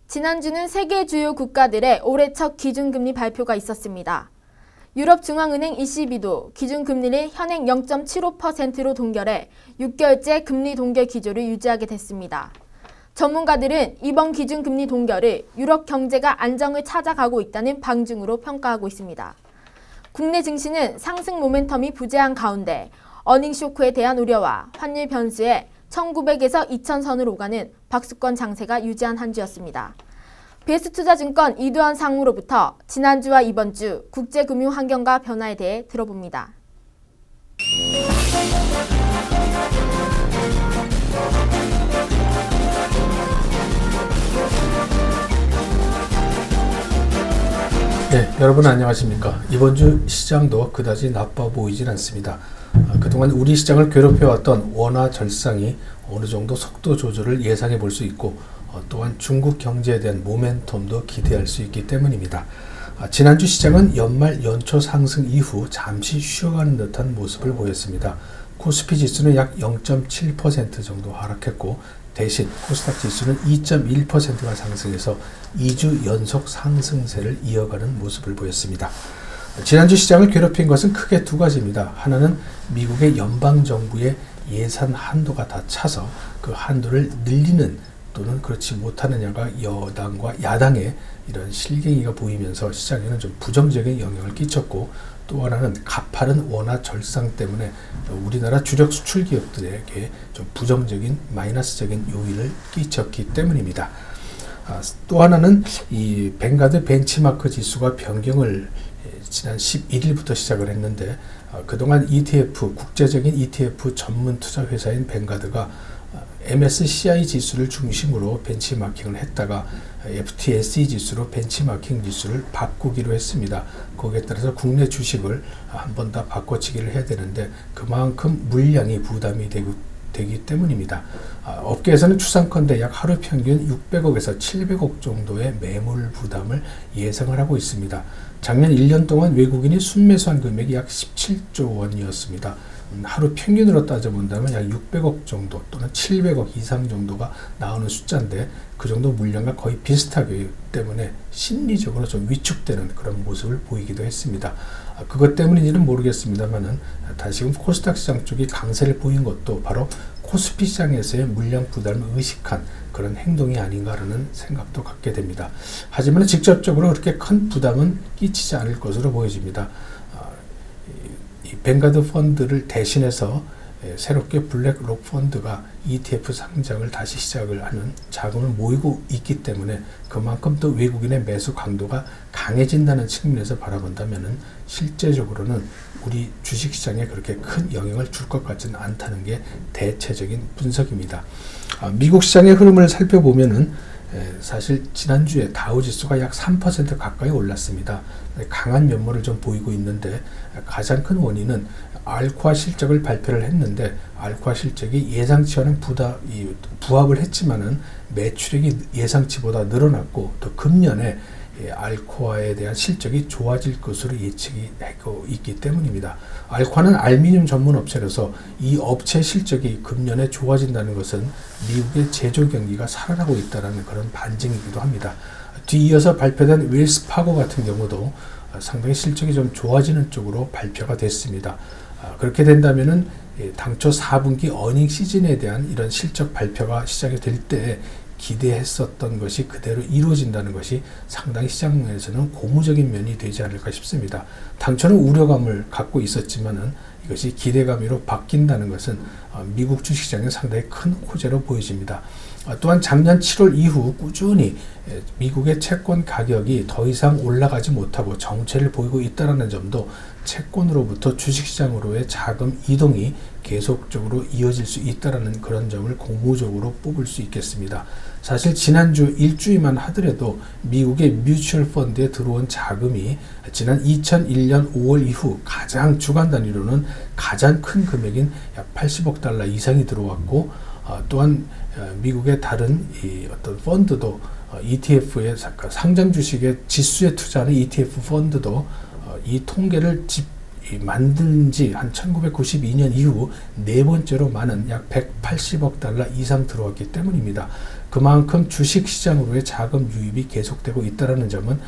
지난주는 세계 주요 국가들의 올해 첫 기준금리 발표가 있었습니다. 유럽중앙은행 ECB도 기준금리를 현행 0.75%로 동결해 6개월째 금리 동결 기조를 유지하게 됐습니다. 전문가들은 이번 기준금리 동결을 유럽 경제가 안정을 찾아가고 있다는 방증으로 평가하고 있습니다. 국내 증시는 상승 모멘텀이 부재한 가운데 어닝 쇼크에 대한 우려와 환율 변수에 1900에서 2000선을 오가는 박수권 장세가 유지한 한 주였습니다. BS투자증권 이두환 상무로부터 지난주와 이번 주 국제금융 환경과 변화에 대해 들어봅니다. 네, 여러분 안녕하십니까. 이번 주 시장도 그다지 나빠 보이진 않습니다. 그동안 우리 시장을 괴롭혀왔던 원화 절상이 어느 정도 속도 조절을 예상해 볼 수 있고 또한 중국 경제에 대한 모멘텀도 기대할 수 있기 때문입니다. 지난주 시장은 연말 연초 상승 이후 잠시 쉬어가는 듯한 모습을 보였습니다. 코스피 지수는 약 0.7% 정도 하락했고 대신 코스닥 지수는 2.1%가 상승해서 2주 연속 상승세를 이어가는 모습을 보였습니다. 지난주 시장을 괴롭힌 것은 크게 두 가지입니다. 하나는 미국의 연방정부의 예산 한도가 다 차서 그 한도를 늘리는 또는 그렇지 못하느냐가 여당과 야당의 이런 실갱이가 보이면서 시장에는 좀 부정적인 영향을 끼쳤고, 또 하나는 가파른 원화 절상 때문에 우리나라 주력 수출 기업들에게 좀 부정적인 마이너스적인 요인을 끼쳤기 때문입니다. 또 하나는 이 뱅가드 벤치마크 지수가 변경을 지난 11일부터 시작을 했는데, 그동안 ETF, 국제적인 ETF 전문 투자 회사인 뱅가드가 MSCI 지수를 중심으로 벤치마킹을 했다가 FTSE 지수로 벤치마킹 지수를 바꾸기로 했습니다. 거기에 따라서 국내 주식을 한 번 다 바꿔치기를 해야 되는데 그만큼 물량이 부담이 되기 때문입니다. 업계에서는 추산컨대 약 하루 평균 600억에서 700억 정도의 매물 부담을 예상을 하고 있습니다. 작년 1년 동안 외국인이 순매수한 금액이 약 17조 원이었습니다. 하루 평균으로 따져본다면 약 600억 정도 또는 700억 이상 정도가 나오는 숫자인데, 그 정도 물량과 거의 비슷하기 때문에 심리적으로 좀 위축되는 그런 모습을 보이기도 했습니다. 그것 때문인지는 모르겠습니다만은 다시금 코스닥 시장 쪽이 강세를 보인 것도 바로 코스피 시장에서의 물량 부담을 의식한 그런 행동이 아닌가라는 생각도 갖게 됩니다. 하지만 직접적으로 그렇게 큰 부담은 끼치지 않을 것으로 보여집니다. 이 뱅가드 펀드를 대신해서 새롭게 블랙록 펀드가 ETF 상장을 다시 시작을 하는 자금을 모이고 있기 때문에 그만큼 또 외국인의 매수 강도가 강해진다는 측면에서 바라본다면은 실제적으로는 우리 주식시장에 그렇게 큰 영향을 줄 것 같지는 않다는 게 대체적인 분석입니다. 미국 시장의 흐름을 살펴보면은 사실 지난주에 다우지수가 약 3% 가까이 올랐습니다. 강한 면모를 좀 보이고 있는데, 가장 큰 원인은 알코아 실적을 발표를 했는데 알코아 실적이 예상치와는 부합을 했지만은 매출액이 예상치보다 늘어났고, 또 금년에 알코아에 대한 실적이 좋아질 것으로 예측이 하고 있기 때문입니다. 알코아는 알루미늄 전문 업체로서 이 업체 실적이 금년에 좋아진다는 것은 미국의 제조 경기가 살아나고 있다는 그런 반증이기도 합니다. 뒤이어서 발표된 웰스파고 같은 경우도 상당히 실적이 좀 좋아지는 쪽으로 발표가 됐습니다. 그렇게 된다면은 당초 4분기 어닝 시즌에 대한 이런 실적 발표가 시작이 될 때 기대했었던 것이 그대로 이루어진다는 것이 상당히 시장에서는 고무적인 면이 되지 않을까 싶습니다. 당초는 우려감을 갖고 있었지만은 이것이 기대감으로 바뀐다는 것은 미국 주식시장에 상당히 큰 호재로 보여집니다. 또한 작년 7월 이후 꾸준히 미국의 채권 가격이 더 이상 올라가지 못하고 정체를 보이고 있다는 점도 채권으로부터 주식시장으로의 자금 이동이 계속적으로 이어질 수 있다는 그런 점을 고무적으로 뽑을 수 있겠습니다. 사실 지난주 일주일만 하더라도 미국의 뮤추얼 펀드에 들어온 자금이 지난 2001년 5월 이후 가장 주간 단위로는 가장 큰 금액인 약 80억 달러 이상이 들어왔고, 또한 미국의 다른 어떤 펀드도 ETF의 상장 주식의 지수에 투자하는 ETF 펀드도 이 통계를 만든 지 한 1992년 이후 네 번째로 많은 약 180억 달러 이상 들어왔기 때문입니다. 그만큼 주식시장으로의 자금 유입이 계속되고 있다는 점은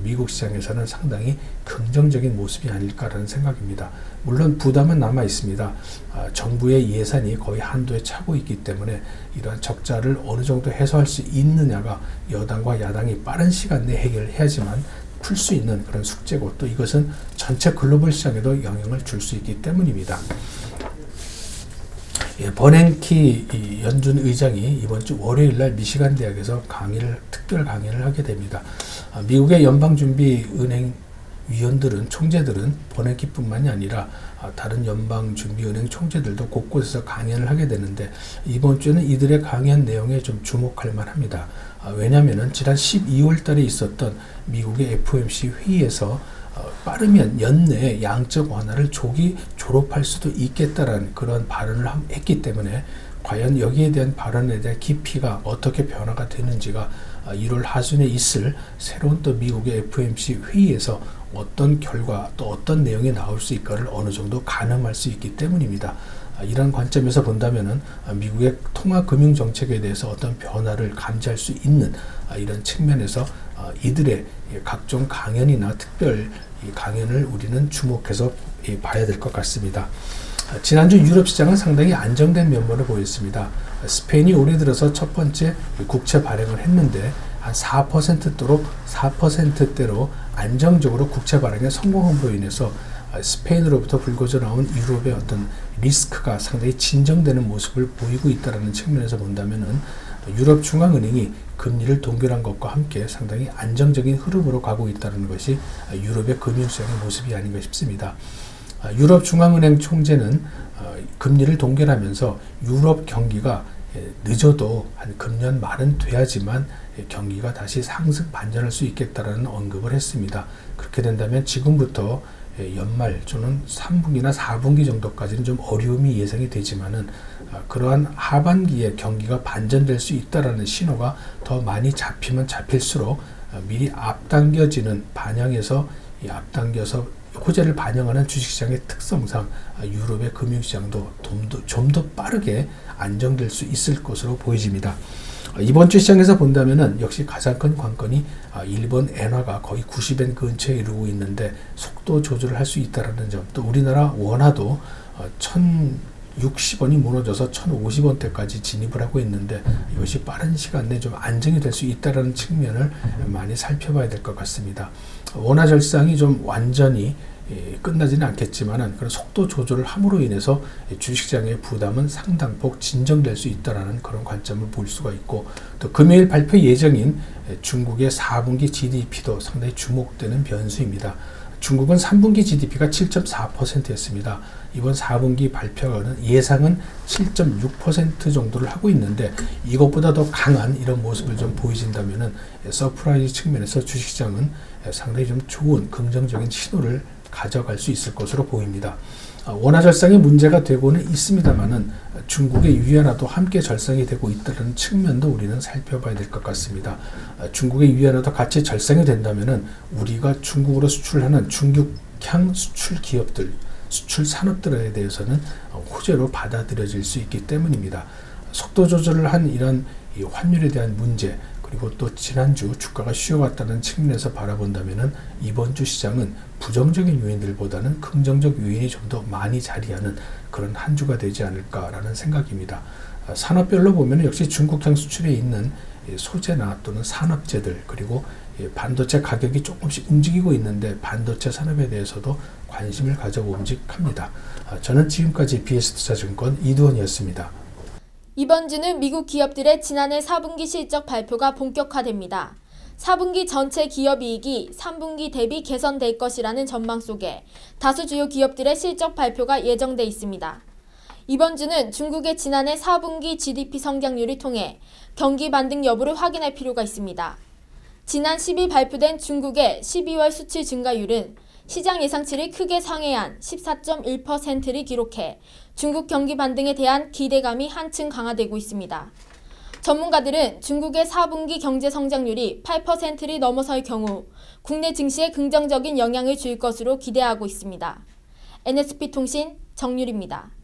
미국 시장에서는 상당히 긍정적인 모습이 아닐까라는 생각입니다. 물론 부담은 남아 있습니다. 정부의 예산이 거의 한도에 차고 있기 때문에 이러한 적자를 어느 정도 해소할 수 있느냐가 여당과 야당이 빠른 시간 내에 해결해야지만 풀 수 있는 그런 숙제고, 또 이것은 전체 글로벌 시장에도 영향을 줄 수 있기 때문입니다. 버냉키 연준 의장이 이번 주 월요일 날 미시간 대학에서 특별 강의를 하게 됩니다. 미국의 연방준비은행 위원들은, 총재들은 버냉키뿐만이 아니라 다른 연방준비은행 총재들도 곳곳에서 강연을 하게 되는데, 이번 주에는 이들의 강연 내용에 좀 주목할 만합니다. 왜냐하면 지난 12월 달에 있었던 미국의 FOMC 회의에서 빠르면 연내에 양적 완화를 조기 졸업할 수도 있겠다라는 그런 발언을 했기 때문에, 과연 여기에 대한 발언에 대한 깊이가 어떻게 변화가 되는지가 1월 하순에 있을 새로운 또 미국의 FOMC 회의에서 어떤 결과 또 어떤 내용이 나올 수 있을까를 어느 정도 가늠할 수 있기 때문입니다. 이런 관점에서 본다면은 미국의 통화금융 정책에 대해서 어떤 변화를 감지할 수 있는 이런 측면에서 이들의 각종 강연이나 특별 강연을 우리는 주목해서 봐야 될 것 같습니다. 지난주 유럽 시장은 상당히 안정된 면모를 보였습니다. 스페인이 올해 들어서 첫 번째 국채 발행을 했는데 한 4%대로 안정적으로 국채 발행에 성공함으로 인해서 스페인으로부터 불거져 나온 유럽의 어떤 리스크가 상당히 진정되는 모습을 보이고 있다는 측면에서 본다면은 유럽 중앙은행이 금리를 동결한 것과 함께 상당히 안정적인 흐름으로 가고 있다는 것이 유럽의 금융시장의 모습이 아닌가 싶습니다. 유럽 중앙은행 총재는 금리를 동결하면서 유럽 경기가 늦어도 한 금년 말은 돼야지만 경기가 다시 상승 반전할 수 있겠다라는 언급을 했습니다. 그렇게 된다면 지금부터 연말 또는 3분기나 4분기 정도까지는 좀 어려움이 예상이 되지만은 그러한 하반기에 경기가 반전될 수 있다라는 신호가 더 많이 잡히면 잡힐수록 미리 앞당겨지는 반영해서 앞당겨서 호재를 반영하는 주식시장의 특성상 유럽의 금융시장도 좀 더 빠르게 안정될 수 있을 것으로 보여집니다. 이번 주 시장에서 본다면은 역시 가장 큰 관건이 일본 엔화가 거의 90엔 근처에 이르고 있는데 속도 조절을 할 수 있다는 점, 또 우리나라 원화도 1060원이 무너져서 1050원대까지 진입을 하고 있는데 이것이 빠른 시간 내에 좀 안정이 될 수 있다는 측면을 많이 살펴봐야 될 것 같습니다. 원화 절상이 좀 완전히 끝나지는 않겠지만은 그런 속도 조절을 함으로 인해서 주식시장의 부담은 상당폭 진정될 수 있다라는 그런 관점을 볼 수가 있고, 또 금요일 발표 예정인 중국의 4분기 GDP도 상당히 주목되는 변수입니다. 중국은 3분기 GDP가 7.4%였습니다. 이번 4분기 발표는 예상은 7.6% 정도를 하고 있는데 이것보다 더 강한 이런 모습을 좀 보여진다면은 서프라이즈 측면에서 주식시장은 상당히 좀 좋은 긍정적인 신호를 가져갈 수 있을 것으로 보입니다. 원화 절상이 문제가 되고는 있습니다만은 중국의 위안화도 함께 절상이 되고 있다는 측면도 우리는 살펴봐야 될 것 같습니다. 중국의 위안화도 같이 절상이 된다면은 우리가 중국으로 수출하는 중국향 수출 기업들, 수출 산업들에 대해서는 호재로 받아들여질 수 있기 때문입니다. 속도 조절을 한 이런 이 환율에 대한 문제, 그리고 또 지난주 주가가 쉬어갔다는 측면에서 바라본다면은 이번 주 시장은 부정적인 요인들보다는 긍정적 요인이 좀 더 많이 자리하는 그런 한 주가 되지 않을까라는 생각입니다. 산업별로 보면 역시 중국향 수출에 있는 소재나 또는 산업재들, 그리고 반도체 가격이 조금씩 움직이고 있는데 반도체 산업에 대해서도 관심을 가져봄직합니다. 저는 지금까지 BS투자증권 이두원이었습니다. 이번 주는 미국 기업들의 지난해 4분기 실적 발표가 본격화됩니다. 4분기 전체 기업이익이 3분기 대비 개선될 것이라는 전망 속에 다수 주요 기업들의 실적 발표가 예정돼 있습니다. 이번 주는 중국의 지난해 4분기 GDP 성장률을 통해 경기 반등 여부를 확인할 필요가 있습니다. 지난 10일 발표된 중국의 12월 수출 증가율은 시장 예상치를 크게 상회한 14.1%를 기록해 중국 경기 반등에 대한 기대감이 한층 강화되고 있습니다. 전문가들은 중국의 4분기 경제 성장률이 8%를 넘어설 경우 국내 증시에 긍정적인 영향을 줄 것으로 기대하고 있습니다. NSP통신 정유리입니다.